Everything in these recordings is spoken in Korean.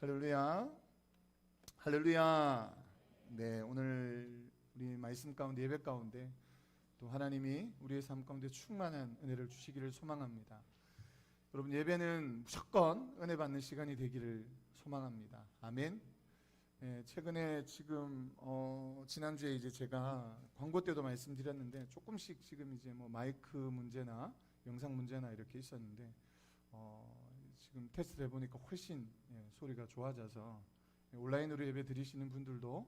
할렐루야. 할렐루야. 네, 오늘 우리 말씀 가운데 예배 가운데 또 하나님이 우리의 삶 가운데 충만한 은혜를 주시기를 소망합니다. 여러분, 예배는 무조건 은혜 받는 시간이 되기를 소망합니다. 아멘. 네, 최근에 지금 지난주에 이제 제가 광고 때도 말씀드렸는데 조금씩 지금 이제 뭐 마이크 문제나 영상 문제나 이렇게 있었는데 지금 테스트 해보니까 훨씬 소리가 좋아져서 온라인으로 예배 드리시는 분들도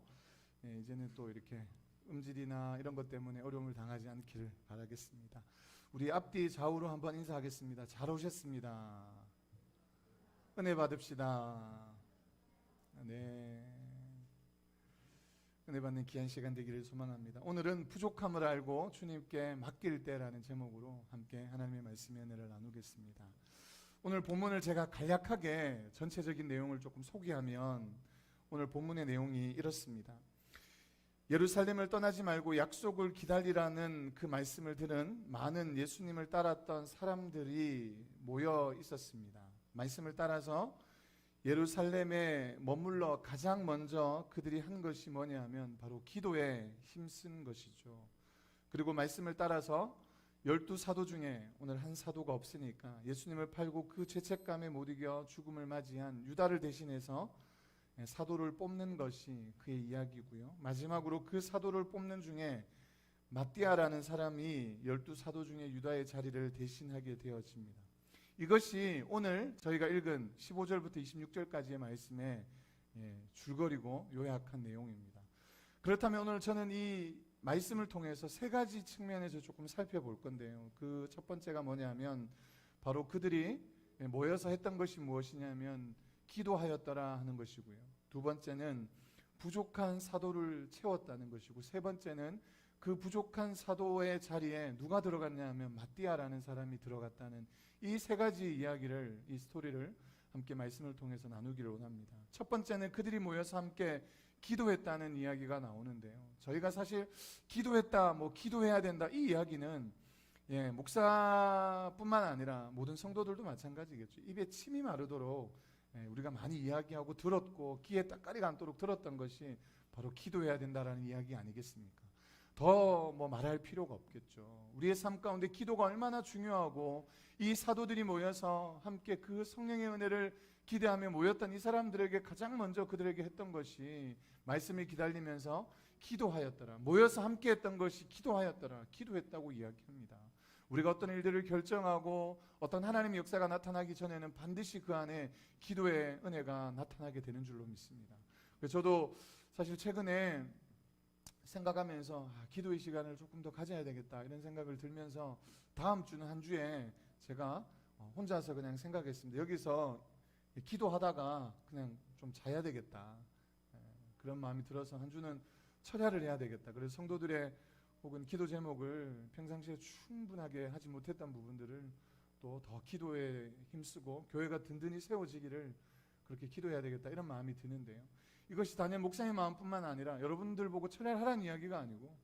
이제는 또 이렇게 음질이나 이런 것 때문에 어려움을 당하지 않기를 바라겠습니다. 우리 앞뒤 좌우로 한번 인사하겠습니다. 잘 오셨습니다. 은혜 받읍시다. 네, 은혜 받는 귀한 시간 되기를 소망합니다. 오늘은 부족함을 알고 주님께 맡길 때라는 제목으로 함께 하나님의 말씀의 은혜를 나누겠습니다. 오늘 본문을 제가 간략하게 전체적인 내용을 조금 소개하면 오늘 본문의 내용이 이렇습니다. 예루살렘을 떠나지 말고 약속을 기다리라는 그 말씀을 들은 많은 예수님을 따랐던 사람들이 모여 있었습니다. 말씀을 따라서 예루살렘에 머물러 가장 먼저 그들이 한 것이 뭐냐 하면 바로 기도에 힘쓴 것이죠. 그리고 말씀을 따라서 12사도 중에 오늘 한 사도가 없으니까 예수님을 팔고 그 죄책감에 못 이겨 죽음을 맞이한 유다를 대신해서 사도를 뽑는 것이 그의 이야기고요. 마지막으로 그 사도를 뽑는 중에 마띠아라는 사람이 12사도 중에 유다의 자리를 대신하게 되어집니다. 이것이 오늘 저희가 읽은 15절부터 26절까지의 말씀의 줄거리고 요약한 내용입니다. 그렇다면 오늘 저는 이 말씀을 통해서 세 가지 측면에서 조금 살펴볼 건데요. 그 첫 번째가 뭐냐면 바로 그들이 모여서 했던 것이 무엇이냐면 기도하였더라 하는 것이고요. 두 번째는 부족한 사도를 채웠다는 것이고, 세 번째는 그 부족한 사도의 자리에 누가 들어갔냐 하면 마띠아라는 사람이 들어갔다는 이 세 가지 이야기를, 이 스토리를 함께 말씀을 통해서 나누기를 원합니다. 첫 번째는 그들이 모여서 함께 기도했다는 이야기가 나오는데요. 저희가 사실 기도했다, 기도해야 된다, 이 이야기는 목사뿐만 아니라 모든 성도들도 마찬가지겠죠. 입에 침이 마르도록 우리가 많이 이야기하고 들었고 귀에 따까리가 않도록 들었던 것이 바로 기도해야 된다라는 이야기 아니겠습니까? 더 말할 필요가 없겠죠. 우리의 삶 가운데 기도가 얼마나 중요하고, 이 사도들이 모여서 함께 그 성령의 은혜를 기대하며 모였던 이 사람들에게 가장 먼저 그들에게 했던 것이 말씀을 기다리면서 기도하였더라. 모여서 함께 했던 것이 기도하였더라. 기도했다고 이야기합니다. 우리가 어떤 일들을 결정하고 어떤 하나님의 역사가 나타나기 전에는 반드시 그 안에 기도의 은혜가 나타나게 되는 줄로 믿습니다. 그래서 저도 사실 최근에 생각하면서 기도의 시간을 조금 더 가져야 되겠다 이런 생각을 들면서 다음 주는 한 주에 제가 혼자서 그냥 생각했습니다. 여기서 기도하다가 그냥 좀 자야 되겠다, 그런 마음이 들어서 한 주는 철야를 해야 되겠다. 그래서 성도들의 혹은 기도 제목을 평상시에 충분하게 하지 못했던 부분들을 또 더 기도에 힘쓰고 교회가 든든히 세워지기를 그렇게 기도해야 되겠다, 이런 마음이 드는데요. 이것이 단연 목사의 마음뿐만 아니라 여러분들 보고 철야를 하라는 이야기가 아니고,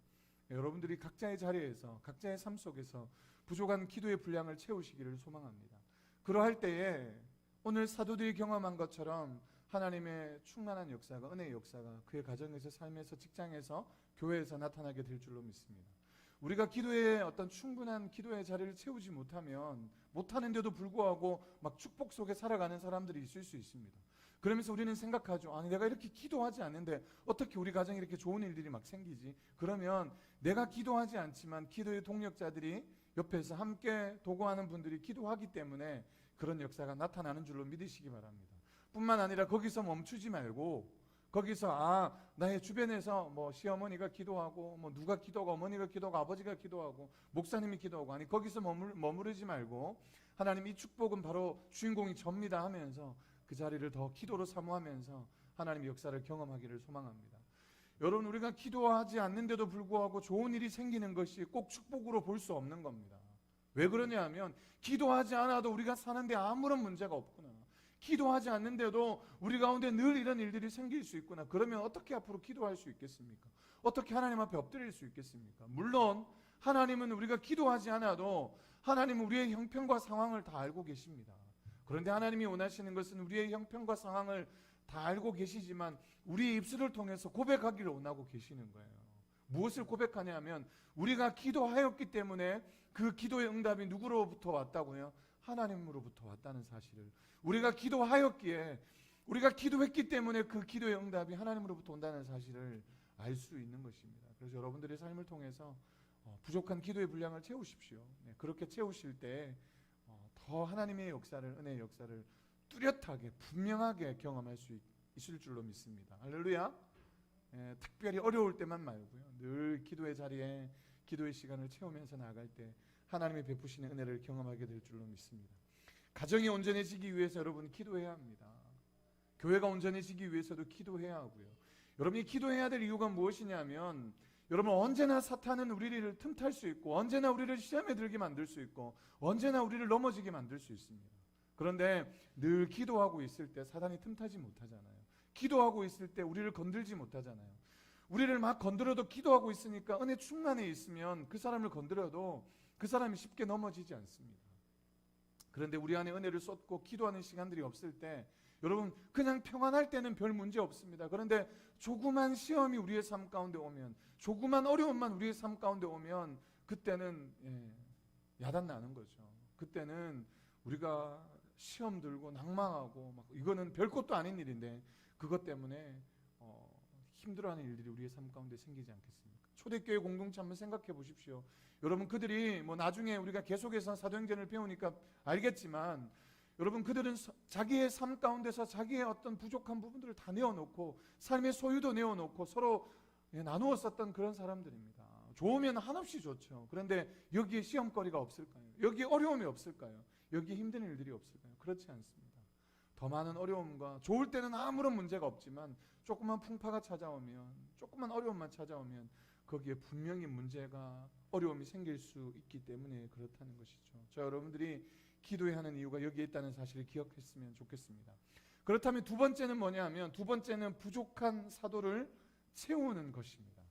여러분들이 각자의 자리에서 각자의 삶 속에서 부족한 기도의 분량을 채우시기를 소망합니다. 그러할 때에 오늘 사도들이 경험한 것처럼 하나님의 충만한 역사가, 은혜의 역사가 그의 가정에서, 삶에서, 직장에서, 교회에서 나타나게 될 줄로 믿습니다. 우리가 기도의 어떤 충분한 기도의 자리를 채우지 못하는데도 불구하고 막 축복 속에 살아가는 사람들이 있을 수 있습니다. 그러면서 우리는 생각하죠. 아니, 내가 이렇게 기도하지 않는데 어떻게 우리 가정에 이렇게 좋은 일들이 막 생기지? 그러면 내가 기도하지 않지만 기도의 동력자들이 옆에서 함께 도구하는 분들이 기도하기 때문에 그런 역사가 나타나는 줄로 믿으시기 바랍니다. 뿐만 아니라 거기서 멈추지 말고, 거기서 나의 주변에서 시어머니가 기도하고 누가 기도하고, 어머니가 기도하고, 아버지가 기도하고, 목사님이 기도하고, 아니 거기서 머무르지 말고 하나님, 이 축복은 바로 주인공이 접니다 하면서 그 자리를 더 기도로 사모하면서 하나님의 역사를 경험하기를 소망합니다. 여러분, 우리가 기도하지 않는데도 불구하고 좋은 일이 생기는 것이 꼭 축복으로 볼 수 없는 겁니다. 왜 그러냐 하면 기도하지 않아도 우리가 사는데 아무런 문제가 없구나, 기도하지 않는데도 우리 가운데 늘 이런 일들이 생길 수 있구나. 그러면 어떻게 앞으로 기도할 수 있겠습니까? 어떻게 하나님 앞에 엎드릴 수 있겠습니까? 물론 하나님은 우리가 기도하지 않아도 하나님은 우리의 형편과 상황을 다 알고 계십니다. 그런데 하나님이 원하시는 것은 우리의 형편과 상황을 다 알고 계시지만 우리의 입술을 통해서 고백하기를 원하고 계시는 거예요. 무엇을 고백하냐면 우리가 기도하였기 때문에 그 기도의 응답이 누구로부터 왔다고요? 하나님으로부터 왔다는 사실을, 우리가 기도하였기에, 우리가 기도했기 때문에 그 기도의 응답이 하나님으로부터 온다는 사실을 알 수 있는 것입니다. 그래서 여러분들의 삶을 통해서 부족한 기도의 분량을 채우십시오. 그렇게 채우실 때 더 하나님의 역사를, 은혜의 역사를 뚜렷하게 분명하게 경험할 수 있을 줄로 믿습니다. 할렐루야. 특별히 어려울 때만 말고요, 늘 기도의 자리에, 기도의 시간을 채우면서 나아갈 때 하나님의 베푸시는 은혜를 경험하게 될 줄로 믿습니다. 가정이 온전해지기 위해서 여러분 기도해야 합니다. 교회가 온전해지기 위해서도 기도해야 하고요. 여러분이 기도해야 될 이유가 무엇이냐면, 여러분 언제나 사탄은 우리를 틈탈 수 있고, 언제나 우리를 시험에 들게 만들 수 있고, 언제나 우리를 넘어지게 만들 수 있습니다. 그런데 늘 기도하고 있을 때 사탄이 틈타지 못하잖아요. 기도하고 있을 때 우리를 건들지 못하잖아요. 우리를 막 건드려도 기도하고 있으니까, 은혜 충만해 있으면 그 사람을 건드려도 그 사람이 쉽게 넘어지지 않습니다. 그런데 우리 안에 은혜를 쏟고 기도하는 시간들이 없을 때, 여러분 그냥 평안할 때는 별 문제 없습니다. 그런데 조그만 시험이 우리의 삶 가운데 오면, 조그만 어려움만 우리의 삶 가운데 오면, 그때는 야단 나는 거죠. 그때는 우리가 시험 들고 낭망하고 막, 이거는 별것도 아닌 일인데 그것 때문에 힘들어하는 일들이 우리의 삶 가운데 생기지 않겠습니까? 초대교회 공동체 한번 생각해 보십시오. 여러분 그들이 나중에 우리가 계속해서 사도행전을 배우니까 알겠지만, 여러분 그들은 자기의 삶 가운데서 자기의 어떤 부족한 부분들을 다 내어놓고, 삶의 소유도 내어놓고 서로 나누어 썼던 그런 사람들입니다. 좋으면 한없이 좋죠. 그런데 여기에 시험거리가 없을까요? 여기에 어려움이 없을까요? 여기에 힘든 일들이 없을까요? 그렇지 않습니다. 더 많은 어려움과, 좋을 때는 아무런 문제가 없지만 조그만 풍파가 찾아오면, 조그만 어려움만 찾아오면 거기에 분명히 문제가, 어려움이 생길 수 있기 때문에 그렇다는 것이죠. 저 여러분들이 기도해야 하는 이유가 여기에 있다는 사실을 기억했으면 좋겠습니다. 그렇다면 두 번째는 뭐냐면, 두 번째는 부족한 사도를 채우는 것입니다.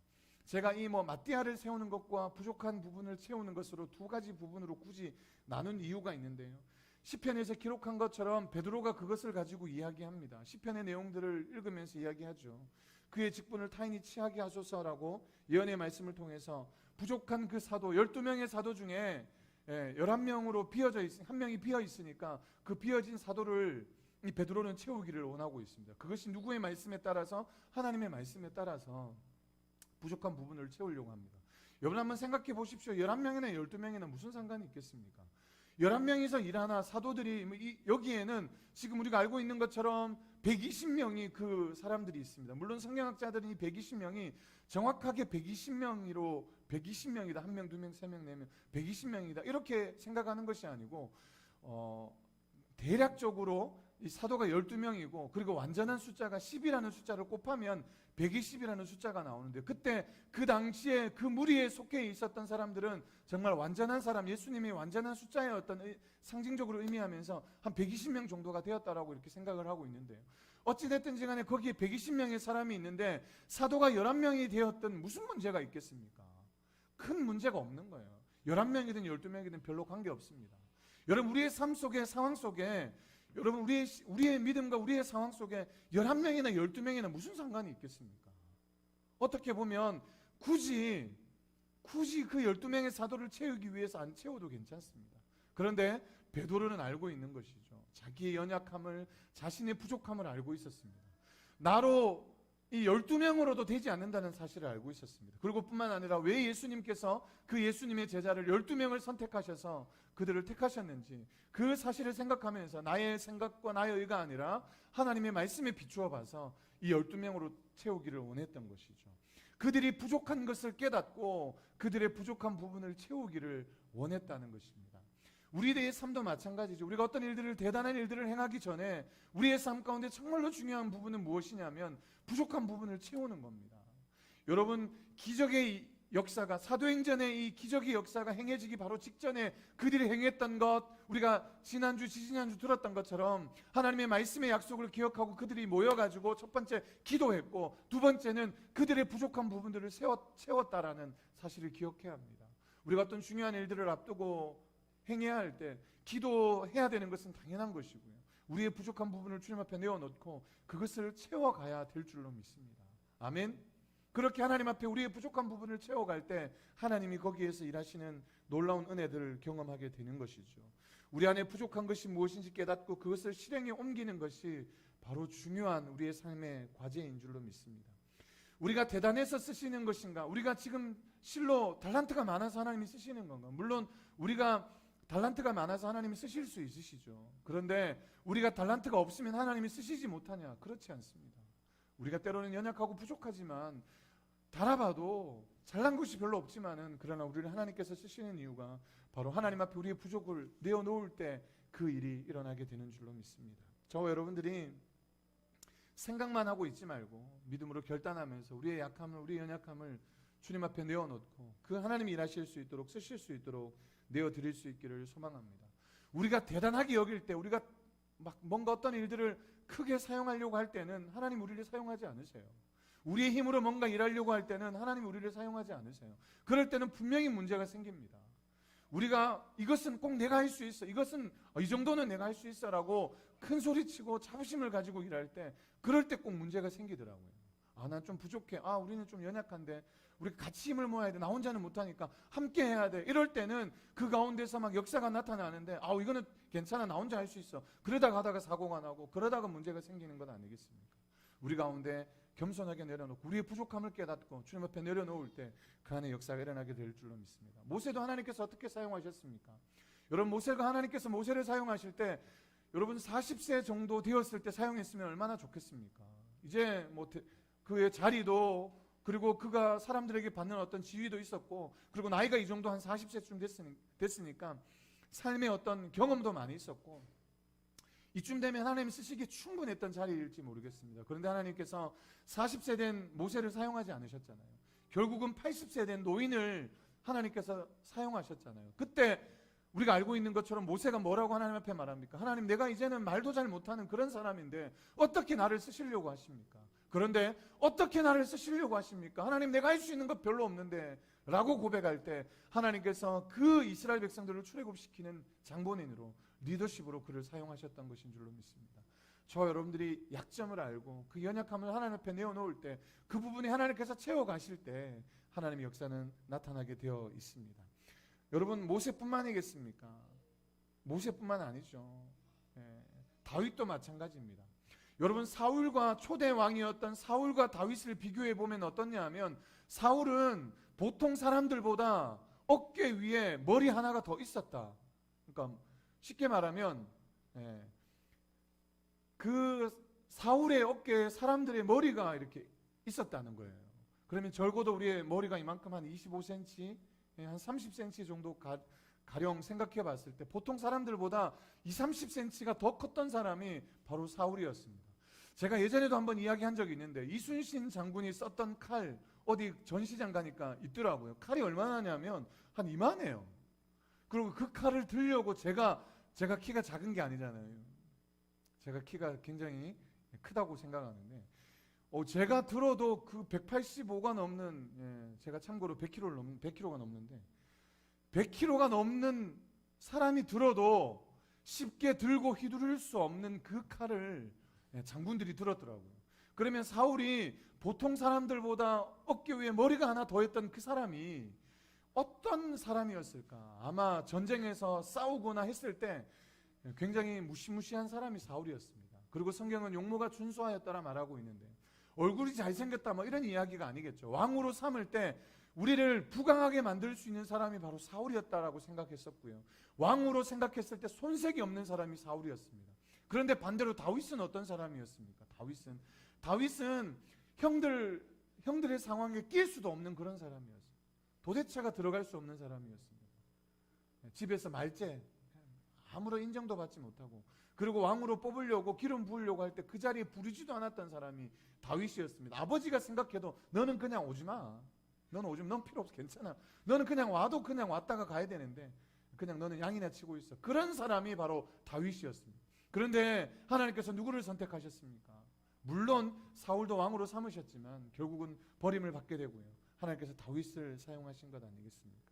제가 이 마띠아를 세우는 것과 부족한 부분을 채우는 것으로 두 가지 부분으로 굳이 나눈 이유가 있는데요. 시편에서 기록한 것처럼 베드로가 그것을 가지고 이야기합니다. 시편의 내용들을 읽으면서 이야기하죠. 그의 직분을 타인이 취하게 하소서라고 예언의 말씀을 통해서 부족한 그 사도, 12명의 사도 중에 11명으로 비어져 한 명이 비어 있으니까 그 비어진 사도를 이 베드로는 채우기를 원하고 있습니다. 그것이 누구의 말씀에 따라서? 하나님의 말씀에 따라서 부족한 부분을 채우려고 합니다. 여러분 한번 생각해 보십시오. 11명이나 12명이나 무슨 상관이 있겠습니까? 11명이서 일하나 사도들이, 여기에는 지금 우리가 알고 있는 것처럼 120명이 그 사람들이 있습니다. 물론 성경학자들은 이 120명이 정확하게 120명으로 120명이다. 1명, 2명, 3명, 4명, 120명이다. 이렇게 생각하는 것이 아니고 대략적으로 이 사도가 12명이고, 그리고 완전한 숫자가 10이라는 숫자를 곱하면 120이라는 숫자가 나오는데, 그때 그 당시에 그 무리에 속해 있었던 사람들은 정말 완전한 사람, 예수님이 완전한 숫자의 어떤 상징적으로 의미하면서 한 120명 정도가 되었다라고 이렇게 생각을 하고 있는데요. 어찌됐든지 간에 거기에 120명의 사람이 있는데 사도가 11명이 되었던 무슨 문제가 있겠습니까? 큰 문제가 없는 거예요. 11명이든 12명이든 별로 관계없습니다. 여러분 우리의 삶 속에, 상황 속에, 여러분 우리의 믿음과 우리의 상황 속에 11명이나 12명이나 무슨 상관이 있겠습니까? 어떻게 보면 굳이 그 12명의 사도를 채우기 위해서 안 채워도 괜찮습니다. 그런데 베드로는 알고 있는 것이죠. 자기의 연약함을, 자신의 부족함을 알고 있었습니다. 나로 이 12명으로도 되지 않는다는 사실을 알고 있었습니다. 그리고 뿐만 아니라 왜 예수님께서 그 예수님의 제자를 12명을 선택하셔서 그들을 택하셨는지 그 사실을 생각하면서 나의 생각과 나의 의가 아니라 하나님의 말씀에 비추어 봐서 이 12명으로 채우기를 원했던 것이죠. 그들이 부족한 것을 깨닫고 그들의 부족한 부분을 채우기를 원했다는 것입니다. 우리의 삶도 마찬가지죠. 우리가 어떤 일들을, 대단한 일들을 행하기 전에 우리의 삶 가운데 정말로 중요한 부분은 무엇이냐면 부족한 부분을 채우는 겁니다. 여러분 기적의 역사가, 사도행전의 이 기적의 역사가 행해지기 바로 직전에 그들이 행했던 것, 우리가 지난주 지지난주 들었던 것처럼 하나님의 말씀의 약속을 기억하고 그들이 모여가지고 첫 번째 기도했고, 두 번째는 그들의 부족한 부분들을 채웠다라는 사실을 기억해야 합니다. 우리가 어떤 중요한 일들을 앞두고 행해야 할 때 기도해야 되는 것은 당연한 것이고요. 우리의 부족한 부분을 주님 앞에 내어놓고 그것을 채워가야 될 줄로 믿습니다. 아멘. 그렇게 하나님 앞에 우리의 부족한 부분을 채워갈 때 하나님이 거기에서 일하시는 놀라운 은혜들을 경험하게 되는 것이죠. 우리 안에 부족한 것이 무엇인지 깨닫고 그것을 실행에 옮기는 것이 바로 중요한 우리의 삶의 과제인 줄로 믿습니다. 우리가 대단해서 쓰시는 것인가? 우리가 지금 실로 달란트가 많아서 하나님이 쓰시는 건가? 물론 우리가 달란트가 많아서 하나님이 쓰실 수 있으시죠. 그런데 우리가 달란트가 없으면 하나님이 쓰시지 못하냐? 그렇지 않습니다. 우리가 때로는 연약하고 부족하지만 달아봐도 잘난 것이 별로 없지만은 그러나 우리를 하나님께서 쓰시는 이유가 바로 하나님 앞에 우리의 부족을 내어놓을 때 그 일이 일어나게 되는 줄로 믿습니다. 저와 여러분들이 생각만 하고 있지 말고 믿음으로 결단하면서 우리의 약함을, 우리의 연약함을 주님 앞에 내어놓고 그 하나님이 일하실 수 있도록, 쓰실 수 있도록 내어드릴 수 있기를 소망합니다. 우리가 대단하게 여길 때, 우리가 막 뭔가 어떤 일들을 크게 사용하려고 할 때는 하나님 우리를 사용하지 않으세요. 우리의 힘으로 뭔가 일하려고 할 때는 하나님 우리를 사용하지 않으세요. 그럴 때는 분명히 문제가 생깁니다. 우리가 이것은 꼭 내가 할 수 있어, 이것은 이 정도는 내가 할 수 있어 라고 큰 소리치고 자부심을 가지고 일할 때, 그럴 때 꼭 문제가 생기더라고요. 난 좀 부족해, 우리는 좀 연약한데 우리 같이 힘을 모아야 돼, 나 혼자는 못하니까 함께 해야 돼. 이럴 때는 그 가운데서 막 역사가 나타나는데 이거는 괜찮아, 나 혼자 할 수 있어. 그러다가 하다가 사고가 나고 그러다가 문제가 생기는 것 아니겠습니까? 우리 가운데 겸손하게 내려놓고 우리의 부족함을 깨닫고 주님 앞에 내려놓을 때 그 안에 역사가 일어나게 될 줄로 믿습니다. 모세도 하나님께서 어떻게 사용하셨습니까? 여러분, 모세가 하나님께서 모세를 사용하실 때 여러분 40세 정도 되었을 때 사용했으면 얼마나 좋겠습니까? 이제 뭐 그의 자리도, 그리고 그가 사람들에게 받는 어떤 지위도 있었고, 그리고 나이가 이 정도 한 40세쯤 됐으니까 삶의 어떤 경험도 많이 있었고, 이쯤 되면 하나님이 쓰시기에 충분했던 자리일지 모르겠습니다. 그런데 하나님께서 40세 된 모세를 사용하지 않으셨잖아요. 결국은 80세 된 노인을 하나님께서 사용하셨잖아요. 그때 우리가 알고 있는 것처럼 모세가 뭐라고 하나님 앞에 말합니까? 하나님, 내가 이제는 말도 잘 못하는 그런 사람인데 어떻게 나를 쓰시려고 하십니까? 그런데 어떻게 나를 쓰시려고 하십니까? 하나님, 내가 할 수 있는 것 별로 없는데 라고 고백할 때 하나님께서 그 이스라엘 백성들을 출애굽시키는 장본인으로, 리더십으로 그를 사용하셨던 것인 줄로 믿습니다. 저와 여러분들이 약점을 알고 그 연약함을 하나님 앞에 내어놓을 때, 그 부분이 하나님께서 채워가실 때 하나님의 역사는 나타나게 되어 있습니다. 여러분, 모세뿐만이겠습니까? 모세뿐만 아니죠. 다윗도 마찬가지입니다. 여러분, 사울과 초대 왕이었던 사울과 다윗을 비교해 보면 어떻냐 하면, 사울은 보통 사람들보다 어깨 위에 머리 하나가 더 있었다. 그러니까 쉽게 말하면 그 사울의 어깨에 사람들의 머리가 이렇게 있었다는 거예요. 그러면 적어도 우리의 머리가 이만큼 한 25cm, 한 30cm 정도 가령 생각해 봤을 때 보통 사람들보다 20-30cm가 더 컸던 사람이 바로 사울이었습니다. 제가 예전에도 한번 이야기한 적이 있는데, 이순신 장군이 썼던 칼 어디 전시장 가니까 있더라고요. 칼이 얼마나 하냐면 한 이만해요. 그리고 그 칼을 들려고 제가 키가 작은 게 아니잖아요. 제가 키가 굉장히 크다고 생각하는데 제가 들어도 그 185가 넘는, 제가 참고로 100kg가 넘는데 100kg가 넘는 사람이 들어도 쉽게 들고 휘두를 수 없는 그 칼을 장군들이 들었더라고요. 그러면 사울이 보통 사람들보다 어깨 위에 머리가 하나 더 했던 그 사람이 어떤 사람이었을까? 아마 전쟁에서 싸우거나 했을 때 굉장히 무시무시한 사람이 사울이었습니다. 그리고 성경은 용모가 준수하였다라 말하고 있는데, 얼굴이 잘생겼다 뭐 이런 이야기가 아니겠죠. 왕으로 삼을 때 우리를 부강하게 만들 수 있는 사람이 바로 사울이었다라고 생각했었고요. 왕으로 생각했을 때 손색이 없는 사람이 사울이었습니다. 그런데 반대로 다윗은 어떤 사람이었습니까? 다윗은 형들의 상황에 낄 수도 없는 그런 사람이었어요. 도대체가 들어갈 수 없는 사람이었습니다. 집에서 말제, 아무런 인정도 받지 못하고, 그리고 왕으로 뽑으려고 기름 부으려고 할 때 그 자리에 부르지도 않았던 사람이 다윗이었습니다. 아버지가 생각해도 너는 그냥 오지 마. 넌 필요 없어. 괜찮아. 너는 그냥 와도 그냥 왔다가 가야 되는데 그냥 너는 양이나 치고 있어. 그런 사람이 바로 다윗이었습니다. 그런데 하나님께서 누구를 선택하셨습니까? 물론 사울도 왕으로 삼으셨지만 결국은 버림을 받게 되고요. 하나님께서 다윗을 사용하신 것 아니겠습니까?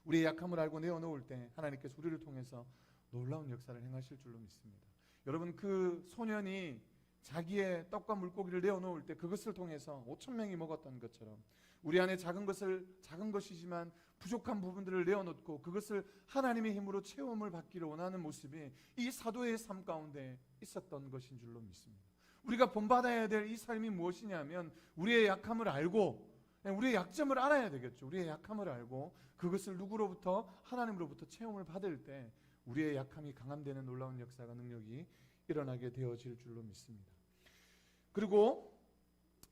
우리의 약함을 알고 내어놓을 때 하나님께서 우리를 통해서 놀라운 역사를 행하실 줄로 믿습니다. 여러분, 그 소년이 자기의 떡과 물고기를 내어놓을 때 그것을 통해서 5,000명이 먹었던 것처럼 우리 안에 작은 것이지만 부족한 부분들을 내어놓고 그것을 하나님의 힘으로 체험을 받기를 원하는 모습이 이 사도의 삶 가운데 있었던 것인 줄로 믿습니다. 우리가 본받아야 될 이 삶이 무엇이냐면 우리의 약함을 알고, 우리의 약점을 알아야 되겠죠. 우리의 약함을 알고 그것을 누구로부터? 하나님으로부터 체험을 받을 때 우리의 약함이 강함되는 놀라운 역사가, 능력이 일어나게 되어질 줄로 믿습니다. 그리고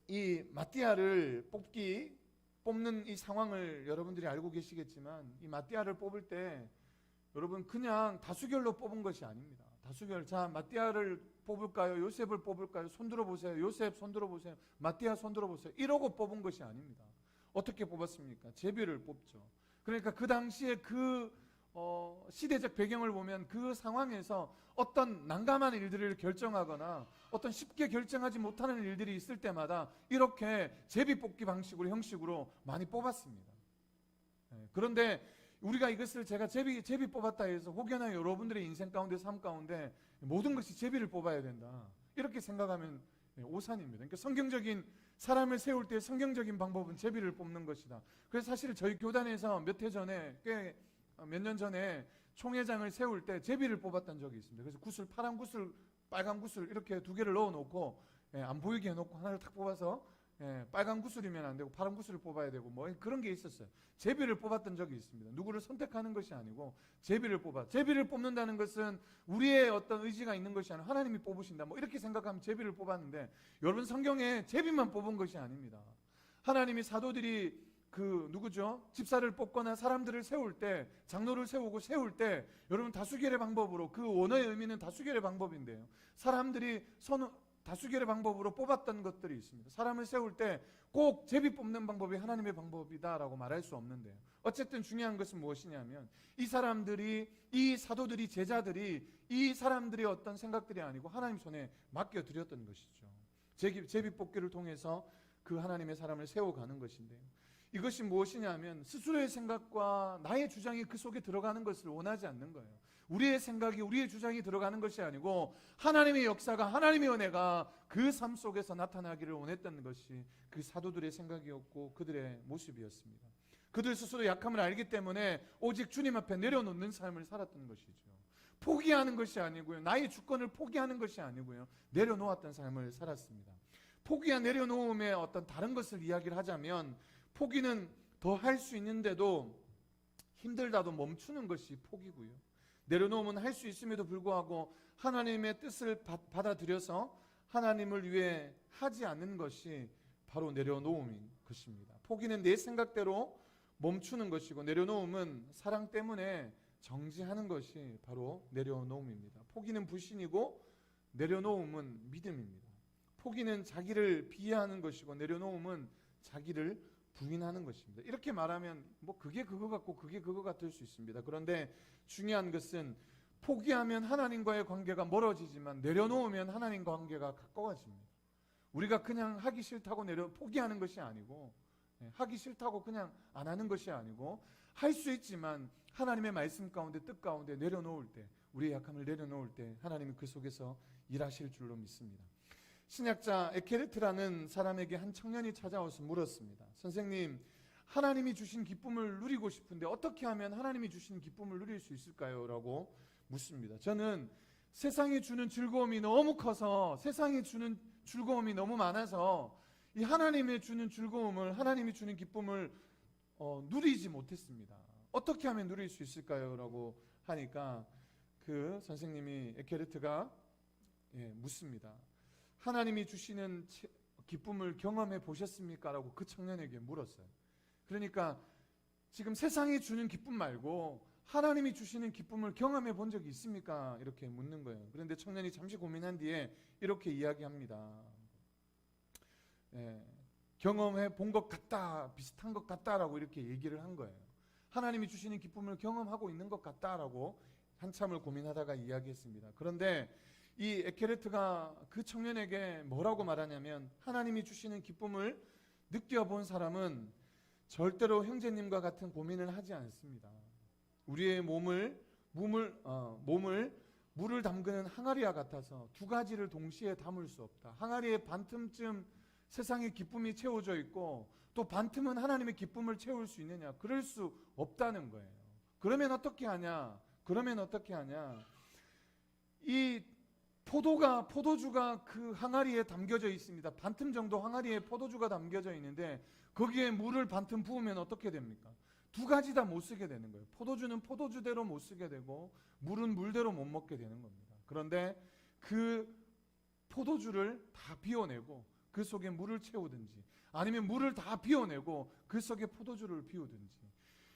이 마띠아를 뽑는 이 상황을 여러분들이 알고 계시겠지만, 이 마띠아를 뽑을 때 여러분 그냥 다수결로 뽑은 것이 아닙니다. 다수결. 자, 마띠아를 뽑을까요? 요셉을 뽑을까요? 손들어 보세요. 요셉 손들어 보세요. 마띠아 손들어 보세요. 이러고 뽑은 것이 아닙니다. 어떻게 뽑았습니까? 제비를 뽑죠. 그러니까 그 당시에 그 시대적 배경을 보면 그 상황에서 어떤 난감한 일들을 결정하거나 어떤 쉽게 결정하지 못하는 일들이 있을 때마다 이렇게 제비 뽑기 형식으로 많이 뽑았습니다. 그런데 우리가 이것을 제가 제비 뽑았다 해서 혹여나 여러분들의 인생 가운데, 삶 가운데 모든 것이 제비를 뽑아야 된다, 이렇게 생각하면 오산입니다. 그러니까 성경적인 사람을 세울 때 성경적인 방법은 제비를 뽑는 것이다. 그래서 사실 저희 교단에서 몇 년 전에 총회장을 세울 때 제비를 뽑았던 적이 있습니다. 그래서 파란 구슬, 빨간 구슬 이렇게 두 개를 넣어놓고 안 보이게 해놓고 하나를 탁 뽑아서 빨간 구슬이면 안 되고 파란 구슬을 뽑아야 되고 뭐 그런 게 있었어요. 제비를 뽑았던 적이 있습니다. 누구를 선택하는 것이 아니고 제비를 뽑는다는 것은 우리의 어떤 의지가 있는 것이 아니라 하나님이 뽑으신다, 뭐 이렇게 생각하면 제비를 뽑았는데, 여러분 성경에 제비만 뽑은 것이 아닙니다. 하나님이 사도들이 집사를 뽑거나 사람들을 세울 때, 장로를 세울 때 여러분 다수결의 방법으로, 그 원어의 의미는 다수결의 방법인데요, 사람들이 다수결의 방법으로 뽑았던 것들이 있습니다. 사람을 세울 때 꼭 제비 뽑는 방법이 하나님의 방법이다라고 말할 수 없는데요, 어쨌든 중요한 것은 무엇이냐면 이 사람들이, 이 사도들이, 제자들이 이 사람들의 어떤 생각들이 아니고 하나님 손에 맡겨드렸던 것이죠. 제비 뽑기를 통해서 그 하나님의 사람을 세워가는 것인데요, 이것이 무엇이냐면 스스로의 생각과 나의 주장이 그 속에 들어가는 것을 원하지 않는 거예요. 우리의 생각이, 우리의 주장이 들어가는 것이 아니고 하나님의 역사가, 하나님의 은혜가 그 삶 속에서 나타나기를 원했던 것이 그 사도들의 생각이었고 그들의 모습이었습니다. 그들 스스로 약함을 알기 때문에 오직 주님 앞에 내려놓는 삶을 살았던 것이죠. 포기하는 것이 아니고요, 나의 주권을 포기하는 것이 아니고요, 내려놓았던 삶을 살았습니다. 포기와 내려놓음의 어떤 다른 것을 이야기를 하자면, 포기는 더 할 수 있는데도 힘들다도 멈추는 것이 포기고요, 내려놓으면 할 수 있음에도 불구하고 하나님의 뜻을 받아들여서 하나님을 위해 하지 않는 것이 바로 내려놓음인 것입니다. 포기는 내 생각대로 멈추는 것이고, 내려놓음은 사랑 때문에 정지하는 것이 바로 내려놓음입니다. 포기는 불신이고 내려놓음은 믿음입니다. 포기는 자기를 비하하는 것이고 내려놓음은 자기를 부인하는 것입니다. 이렇게 말하면 그게 그거 같고 그게 그거 같을 수 있습니다. 그런데 중요한 것은 포기하면 하나님과의 관계가 멀어지지만 내려놓으면 하나님과 관계가 가까워집니다. 우리가 그냥 하기 싫다고 포기하는 것이 아니고, 하기 싫다고 그냥 안 하는 것이 아니고, 할 수 있지만 하나님의 말씀 가운데, 뜻 가운데 내려놓을 때, 우리의 약함을 내려놓을 때 하나님이 그 속에서 일하실 줄로 믿습니다. 신약자 에케르트라는 사람에게 한 청년이 찾아와서 물었습니다. 선생님, 하나님이 주신 기쁨을 누리고 싶은데 어떻게 하면 하나님이 주신 기쁨을 누릴 수 있을까요? 라고 묻습니다. 저는 세상이 주는 즐거움이 너무 커서, 세상이 주는 즐거움이 너무 많아서 이 하나님이 주는 즐거움을, 하나님이 주는 기쁨을 누리지 못했습니다. 어떻게 하면 누릴 수 있을까요? 라고 하니까 그 선생님이, 에케르트가 묻습니다. 하나님이 주시는 기쁨을 경험해 보셨습니까? 라고 그 청년에게 물었어요. 그러니까 지금 세상이 주는 기쁨 말고 하나님이 주시는 기쁨을 경험해 본 적이 있습니까? 이렇게 묻는 거예요. 그런데 청년이 잠시 고민한 뒤에 이렇게 이야기합니다. 경험해 본 것 같다, 비슷한 것 같다라고 이렇게 얘기를 한 거예요. 하나님이 주시는 기쁨을 경험하고 있는 것 같다라고 한참을 고민하다가 이야기했습니다. 그런데 이 에케르트가 그 청년에게 뭐라고 말하냐면, 하나님이 주시는 기쁨을 느껴본 사람은 절대로 형제님과 같은 고민을 하지 않습니다. 우리의 몸을 물을 담그는 항아리와 같아서 두 가지를 동시에 담을 수 없다. 항아리의 반틈쯤 세상의 기쁨이 채워져 있고 또 반틈은 하나님의 기쁨을 채울 수 있느냐? 그럴 수 없다는 거예요. 그러면 어떻게 하냐? 이 포도주가 그 항아리에 담겨져 있습니다. 반틈 정도 항아리에 포도주가 담겨져 있는데 거기에 물을 반틈 부으면 어떻게 됩니까? 두 가지 다 못 쓰게 되는 거예요. 포도주는 포도주대로 못 쓰게 되고 물은 물대로 못 먹게 되는 겁니다. 그런데 그 포도주를 다 비워내고 그 속에 물을 채우든지 아니면 물을 다 비워내고 그 속에 포도주를 비우든지,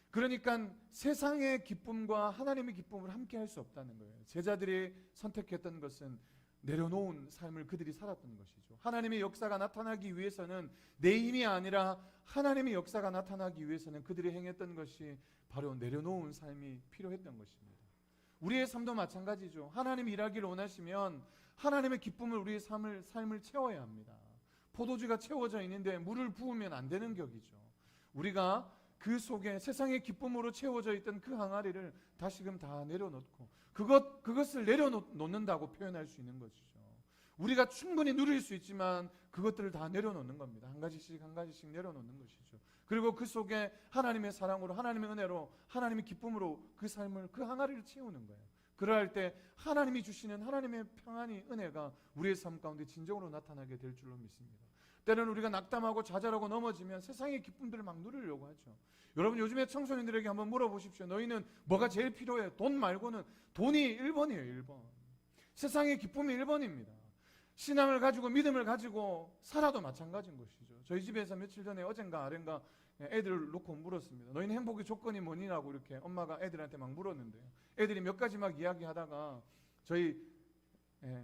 그러니까 세상의 기쁨과 하나님의 기쁨을 함께 할 수 없다는 거예요. 제자들이 선택했던 것은 내려놓은 삶을 그들이 살았던 것이죠. 하나님의 역사가 나타나기 위해서는 내 힘이 아니라 하나님의 역사가 나타나기 위해서는 그들이 행했던 것이 바로 내려놓은 삶이 필요했던 것입니다. 우리의 삶도 마찬가지죠. 하나님이 일하기를 원하시면 하나님의 기쁨을 우리의 삶을 채워야 합니다. 포도주가 채워져 있는데 물을 부으면 안 되는 격이죠. 우리가 그 속에 세상의 기쁨으로 채워져 있던 그 항아리를 다시금 다 내려놓고 그것을 내려놓는다고 표현할 수 있는 것이죠. 우리가 충분히 누릴 수 있지만 그것들을 다 내려놓는 겁니다. 한 가지씩 내려놓는 것이죠. 그리고 그 속에 하나님의 사랑으로, 하나님의 은혜로, 하나님의 기쁨으로 그 삶을, 그 항아리를 채우는 거예요. 그러할 때 하나님이 주시는 하나님의 평안이, 은혜가 우리의 삶 가운데 진정으로 나타나게 될 줄로 믿습니다. 때로는 우리가 낙담하고 좌절하고 넘어지면 세상의 기쁨들을 막 누리려고 하죠. 여러분, 요즘에 청소년들에게 한번 물어보십시오. 너희는 뭐가 제일 필요해? 돈 말고는. 돈이 1번이에요. 1번. 세상의 기쁨이 1번입니다. 신앙을 가지고 믿음을 가지고 살아도 마찬가지인 것이죠. 저희 집에서 며칠 전에 어젠가 아ren가 애들을 놓고 물었습니다. 너희는 행복의 조건이 뭐니라고 이렇게 엄마가 애들한테 막 물었는데요. 애들이 몇 가지 막 이야기하다가 저희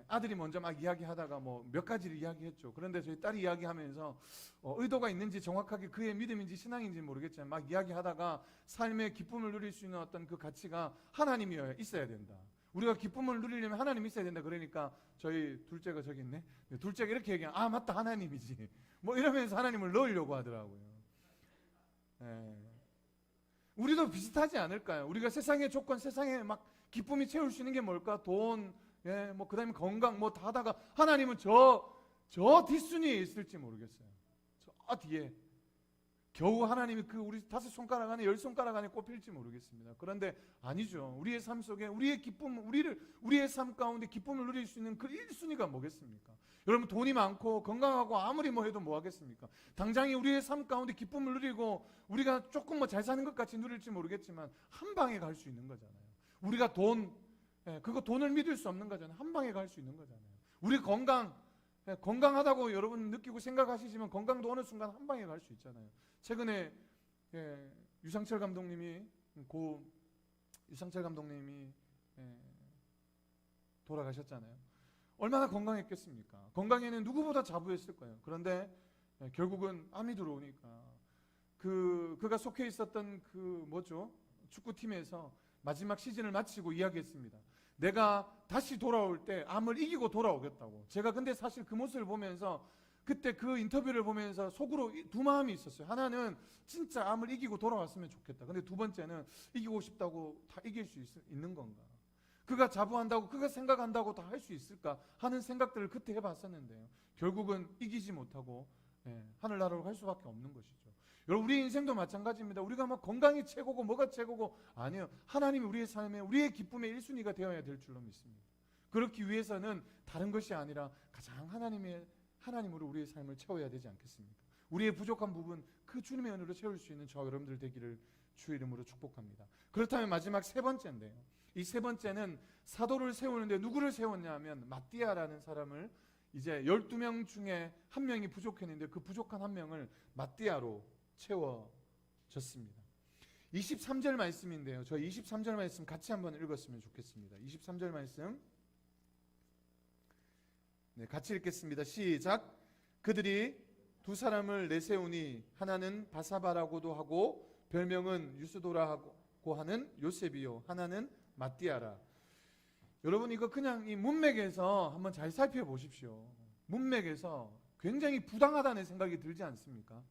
아들이 먼저 막 이야기하다가 뭐 몇 가지를 이야기했죠. 그런데 저희 딸이 이야기하면서 의도가 있는지 정확하게 그의 믿음인지 신앙인지 모르겠지만 막 이야기하다가 삶의 기쁨을 누릴 수 있는 어떤 그 가치가 하나님이 있어야 된다. 우리가 기쁨을 누리려면 하나님이 있어야 된다. 그러니까 저희 둘째가 저기 있네. 둘째가 이렇게 얘기하면 아 맞다, 하나님이지. 뭐 이러면서 하나님을 넣으려고 하더라고요. 우리도 비슷하지 않을까요? 우리가 세상의 조건, 세상에 막 기쁨이 채울 수 있는 게 뭘까? 돈, 뭐 그다음에 건강, 뭐 다 하다가 하나님은 저 뒷순위에 있을지 모르겠어요. 저 뒤에 겨우 하나님이 그 우리 5손가락 안에 10손가락 안에 꼽힐지 모르겠습니다. 그런데 아니죠. 우리의 삶 속에 우리의 기쁨, 우리의 삶 가운데 기쁨을 누릴 수 있는 그 1순위가 뭐겠습니까? 여러분, 돈이 많고 건강하고 아무리 뭐 해도 뭐 하겠습니까? 당장에 우리의 삶 가운데 기쁨을 누리고 우리가 조금 뭐 잘 사는 것 같이 누릴지 모르겠지만 한 방에 갈 수 있는 거잖아요. 우리가 그거 돈을 믿을 수 없는 거잖아요. 한 방에 갈 수 있는 거잖아요. 우리 건강하다고 여러분 느끼고 생각하시지만 건강도 어느 순간 한 방에 갈 수 있잖아요. 최근에 유상철 감독님이 돌아가셨잖아요. 얼마나 건강했겠습니까? 건강에는 누구보다 자부했을 거예요. 그런데 결국은 암이 들어오니까 그가 속해 있었던 축구팀에서 마지막 시즌을 마치고 이야기했습니다. 내가 다시 돌아올 때 암을 이기고 돌아오겠다고. 제가 근데 사실 그 모습을 보면서, 그때 그 인터뷰를 보면서 속으로 두 마음이 있었어요. 하나는 진짜 암을 이기고 돌아왔으면 좋겠다. 근데 두 번째는 이기고 싶다고 다 이길 수 있는 건가? 그가 자부한다고, 그가 생각한다고 다 할 수 있을까 하는 생각들을 그때 해봤었는데요. 결국은 이기지 못하고 하늘나라로 갈 수밖에 없는 것이죠. 여러분, 우리 인생도 마찬가지입니다. 우리가 뭐 건강이 최고고 뭐가 최고고 아니요. 하나님이 우리의 삶에, 우리의 기쁨의 1순위가 되어야 될 줄로 믿습니다. 그렇기 위해서는 다른 것이 아니라 가장 하나님으로 우리의 삶을 채워야 되지 않겠습니까? 우리의 부족한 부분, 그 주님의 은혜로 채울 수 있는 저와 여러분들 되기를 주의 이름으로 축복합니다. 그렇다면 마지막 세 번째인데요. 이 세 번째는 사도를 세우는데 누구를 세웠냐 하면 마띠아라는 사람을, 이제 12명 중에 한 명이 부족했는데 그 부족한 한 명을 마띠아로 채워졌습니다. 23절 말씀인데요. 저 23절 말씀 같이 한번 읽었으면 좋겠습니다. 23절 말씀 같이 읽겠습니다. 시작. 그들이 두 사람을 내세우니 하나는 바사바라고도 하고 별명은 유스도라고 하는 요셉이요, 하나는 마띠아라. 여러분, 이거 그냥 이 문맥에서 한번 잘 살펴보십시오. 문맥에서 굉장히 부당하다는 생각이 들지 않습니까?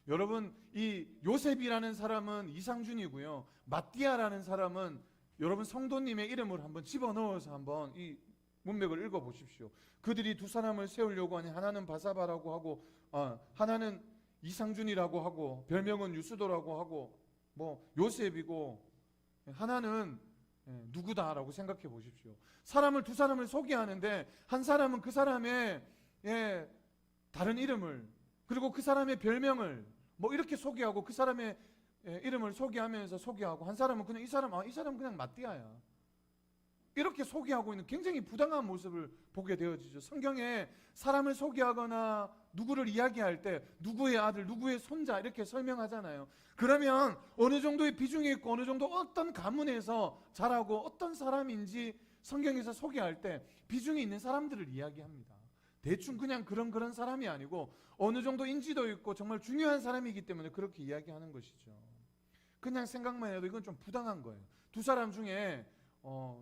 여러분, 이 요셉이라는 사람은 이상준이고요, 마띠아라는 사람은 여러분 성도님의 이름을 한번 집어넣어서 한번 이 문맥을 읽어보십시오. 그들이 두 사람을 세우려고 하니 하나는 바사바라고 하고 하나는 이상준이라고 하고 별명은 유스도라고 하고 뭐 요셉이고 하나는 누구다라고 생각해 보십시오. 사람을 두 사람을 소개하는데 한 사람은 그 사람의 다른 이름을 그리고 그 사람의 별명을 뭐 이렇게 소개하고 그 사람의 이름을 소개하면서 소개하고 한 사람은 그냥 이 사람은 그냥 마띠아야 이렇게 소개하고 있는 굉장히 부당한 모습을 보게 되어지죠. 성경에 사람을 소개하거나 누구를 이야기할 때 누구의 아들, 누구의 손자 이렇게 설명하잖아요. 그러면 어느 정도의 비중이 있고 어느 정도 어떤 가문에서 자라고 어떤 사람인지 성경에서 소개할 때 비중이 있는 사람들을 이야기합니다. 대충 그냥 그런 사람이 아니고 어느 정도 인지도 있고 정말 중요한 사람이기 때문에 그렇게 이야기하는 것이죠. 그냥 생각만 해도 이건 좀 부당한 거예요. 두 사람 중에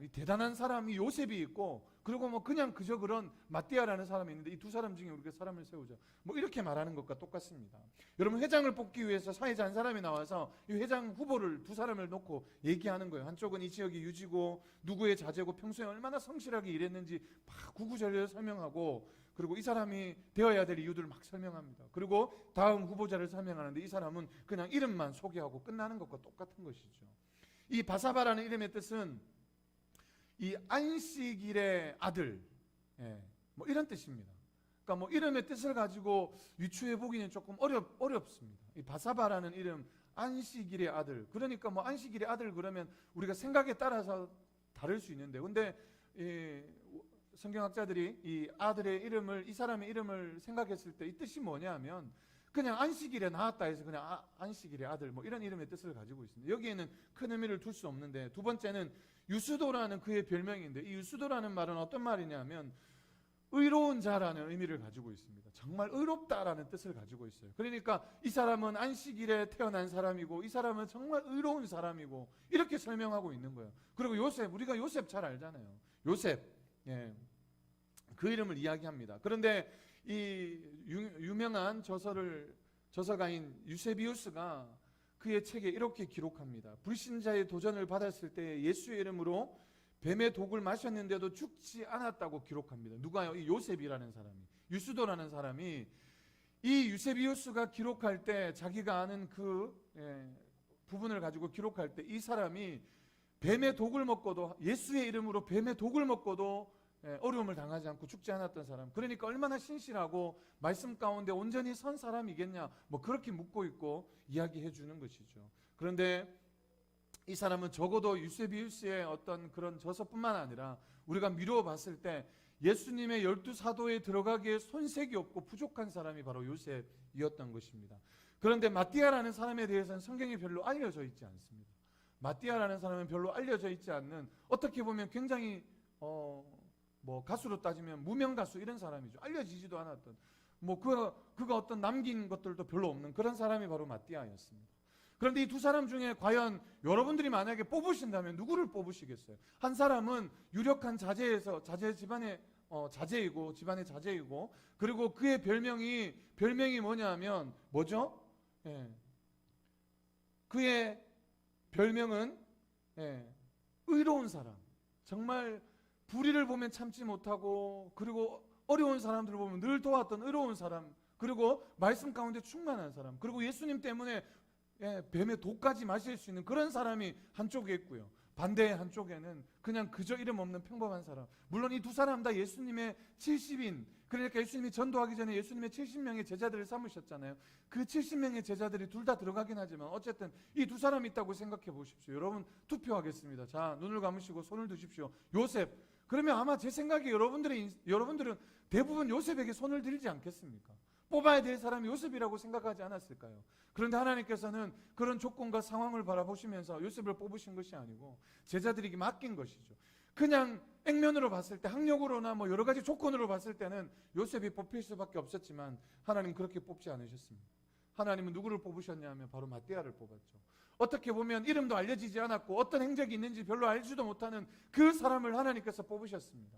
이 대단한 사람이 요셉이 있고 그리고 뭐 그냥 그저 그런 마띠아라는 사람이 있는데 이 두 사람 중에 우리가 사람을 세우자 뭐 이렇게 말하는 것과 똑같습니다. 여러분 회장을 뽑기 위해서 사회자 한 사람이 나와서 이 회장 후보를 두 사람을 놓고 얘기하는 거예요. 한쪽은 이 지역의 유지고 누구의 자제고 평소에 얼마나 성실하게 일했는지 막 구구절절 설명하고 그리고 이 사람이 되어야 될 이유들을 막 설명합니다. 그리고 다음 후보자를 설명하는데 이 사람은 그냥 이름만 소개하고 끝나는 것과 똑같은 것이죠. 이 바사바라는 이름의 뜻은 이 안식일의 아들, 뭐 이런 뜻입니다. 그러니까 뭐 이름의 뜻을 가지고 유추해 보기는 조금 어렵습니다. 이 바사바라는 이름, 안식일의 아들. 그러니까 뭐 안식일의 아들 그러면 우리가 생각에 따라서 다를 수 있는데, 근데 성경학자들이 이 아들의 이름을 이 사람의 이름을 생각했을 때 이 뜻이 뭐냐면 그냥 안식일에 나왔다 해서 그냥 안식일의 아들 뭐 이런 이름의 뜻을 가지고 있습니다. 여기에는 큰 의미를 둘 수 없는데 두 번째는 유스도라는 그의 별명인데 이 유스도라는 말은 어떤 말이냐면 의로운 자라는 의미를 가지고 있습니다. 정말 의롭다라는 뜻을 가지고 있어요. 그러니까 이 사람은 안식일에 태어난 사람이고 이 사람은 정말 의로운 사람이고 이렇게 설명하고 있는 거예요. 그리고 요셉, 우리가 요셉 잘 알잖아요. 요셉, 그 이름을 이야기합니다. 그런데 이 유명한 저서가인 유세비우스가 그의 책에 이렇게 기록합니다. 불신자의 도전을 받았을 때 예수의 이름으로 뱀의 독을 마셨는데도 죽지 않았다고 기록합니다. 누가요? 이 요셉이라는 사람이, 유스도라는 사람이 이 유세비우스가 기록할 때 자기가 아는 그 부분을 가지고 기록할 때 이 사람이 뱀의 독을 먹고도 예수의 이름으로 뱀의 독을 먹고도 어려움을 당하지 않고 죽지 않았던 사람. 그러니까 얼마나 신실하고 말씀 가운데 온전히 선 사람이겠냐 뭐 그렇게 묻고 있고 이야기해 주는 것이죠. 그런데 이 사람은 적어도 유세비우스의 어떤 그런 저서뿐만 아니라 우리가 미루어 봤을 때 예수님의 12사도에 들어가기에 손색이 없고 부족한 사람이 바로 요셉이었던 것입니다. 그런데 마띠아라는 사람에 대해서는 성경이 별로 알려져 있지 않습니다. 마띠아라는 사람은 별로 알려져 있지 않는, 어떻게 보면 굉장히 뭐 가수로 따지면 무명 가수 이런 사람이죠. 알려지지도 않았던, 뭐 그가 어떤 남긴 것들도 별로 없는 그런 사람이 바로 마띠아였습니다. 그런데 이 두 사람 중에 과연 여러분들이 만약에 뽑으신다면 누구를 뽑으시겠어요? 한 사람은 유력한 집안의 자제이고 그리고 그의 별명이 뭐냐면 뭐죠? 그의 별명은 의로운 사람. 정말 불의를 보면 참지 못하고 그리고 어려운 사람들을 보면 늘 도왔던 의로운 사람, 그리고 말씀 가운데 충만한 사람, 그리고 예수님 때문에 뱀의 독까지 마실 수 있는 그런 사람이 한쪽에 있고요. 반대의 한쪽에는 그냥 그저 이름 없는 평범한 사람. 물론 이 두 사람 다 예수님의 70인, 그러니까 예수님이 전도하기 전에 예수님의 70명의 제자들을 삼으셨잖아요. 그 70명의 제자들이 둘 다 들어가긴 하지만 어쨌든 이 두 사람이 있다고 생각해 보십시오. 여러분 투표하겠습니다. 자, 눈을 감으시고 손을 드십시오. 요셉. 그러면 아마 제 생각에 여러분들은 대부분 요셉에게 손을 들지 않겠습니까? 뽑아야 될 사람이 요셉이라고 생각하지 않았을까요? 그런데 하나님께서는 그런 조건과 상황을 바라보시면서 요셉을 뽑으신 것이 아니고 제자들에게 맡긴 것이죠. 그냥 액면으로 봤을 때, 학력으로나 뭐 여러 가지 조건으로 봤을 때는 요셉이 뽑힐 수밖에 없었지만 하나님 그렇게 뽑지 않으셨습니다. 하나님은 누구를 뽑으셨냐면 바로 마띠아를 뽑았죠. 어떻게 보면 이름도 알려지지 않았고 어떤 행적이 있는지 별로 알지도 못하는 그 사람을 하나님께서 뽑으셨습니다.